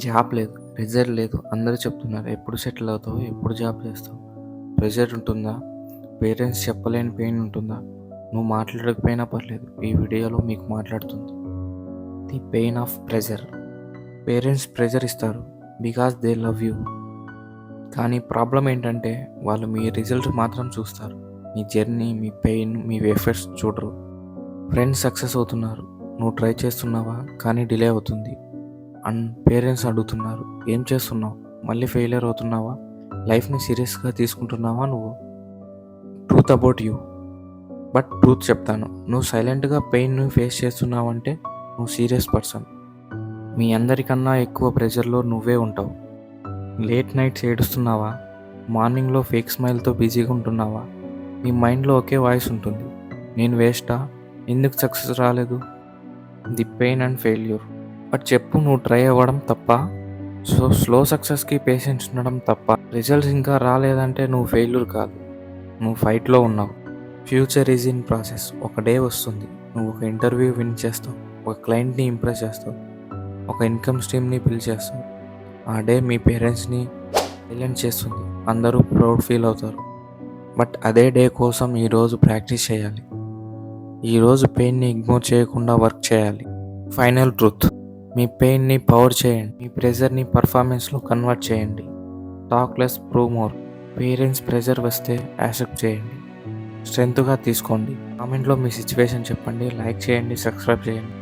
Job లేదు, result లేదు. అందరూ చెప్తున్నారు ఎప్పుడు సెటిల్ అవుతావు, ఎప్పుడు జాబ్ చేస్తావు. ప్రెషర్ ఉంటుందా? పేరెంట్స్ చెప్పలేని పెయిన్ ఉంటుందా? నువ్వు మాట్లాడకపోయినా పర్లేదు, ఈ వీడియోలో మీకు మాట్లాడుతుంది. The pain of pressure. Parents pressure ఇస్తారు బికాస్ దే లవ్ యూ. కానీ ప్రాబ్లం ఏంటంటే వాళ్ళు మీ రిజల్ట్ మాత్రం చూస్తారు. మీ జర్నీ, మీ పెయిన్, మీ ఎఫర్ట్స్ చూడరు. ఫ్రెండ్స్ సక్సెస్ అవుతున్నారు, నువ్వు ట్రై చేస్తున్నావా కానీ డిలే అవుతుంది. అండ్ పేరెంట్స్ అడుగుతున్నారు, ఏం చేస్తున్నావు, మళ్ళీ ఫెయిలియర్ అవుతున్నావా, లైఫ్ని సీరియస్గా తీసుకుంటున్నావా నువ్వు. Truth about you. But truth చెప్తాను, నువ్వు సైలెంట్గా పెయిన్ని ఫేస్ చేస్తున్నావంటే నువ్వు సీరియస్ పర్సన్. మీ అందరికన్నా ఎక్కువ ప్రెషర్లో నువ్వే ఉంటావు. లేట్ నైట్స్ ఏడుస్తున్నావా, మార్నింగ్లో ఫేక్ స్మైల్తో బిజీగా ఉంటున్నావా. మీ మైండ్లో ఒకే వాయిస్ ఉంటుంది, నేను వేస్టా, ఎందుకు సక్సెస్ రాలేదు. The pain and failure. But చెప్పు, నువ్వు ట్రై అవ్వడం తప్ప, స్లో సక్సెస్కి పేషెన్స్ ఉండడం తప్ప. రిజల్ట్స్ ఇంకా రాలేదంటే నువ్వు ఫెయిల్యూర్ కాదు, నువ్వు ఫైట్లో ఉన్నావు. Future is in process. ఒక డే వస్తుంది, నువ్వు ఒక ఇంటర్వ్యూ విన్ చేస్తావు, ఒక క్లయింట్ని ఇంప్రెస్ చేస్తావు, ఒక ఇన్కమ్ స్ట్రీమ్ని బిల్డ్ చేస్తావు. ఆ డే మీ పేరెంట్స్ని సైలెంట్ చేస్తుంది, అందరూ ప్రౌడ్ ఫీల్ అవుతారు. బట్ అదే డే కోసం ఈరోజు ప్రాక్టీస్ చేయాలి. ఈరోజు పెయిన్ని ఇగ్నోర్ చేయకుండా వర్క్ చేయాలి. Final truth. మీ పెయిన్ని పవర్ చేయండి, మీ ప్రెజర్ని పర్ఫార్మెన్స్లో కన్వర్ట్ చేయండి. Talk less, prove more. Parents pressure వస్తే యాక్సెప్ట్ చేయండి, స్ట్రెంత్గా తీసుకోండి. కామెంట్లో మీ సిచ్యువేషన్ చెప్పండి, లైక్ చేయండి, సబ్స్క్రైబ్ చేయండి.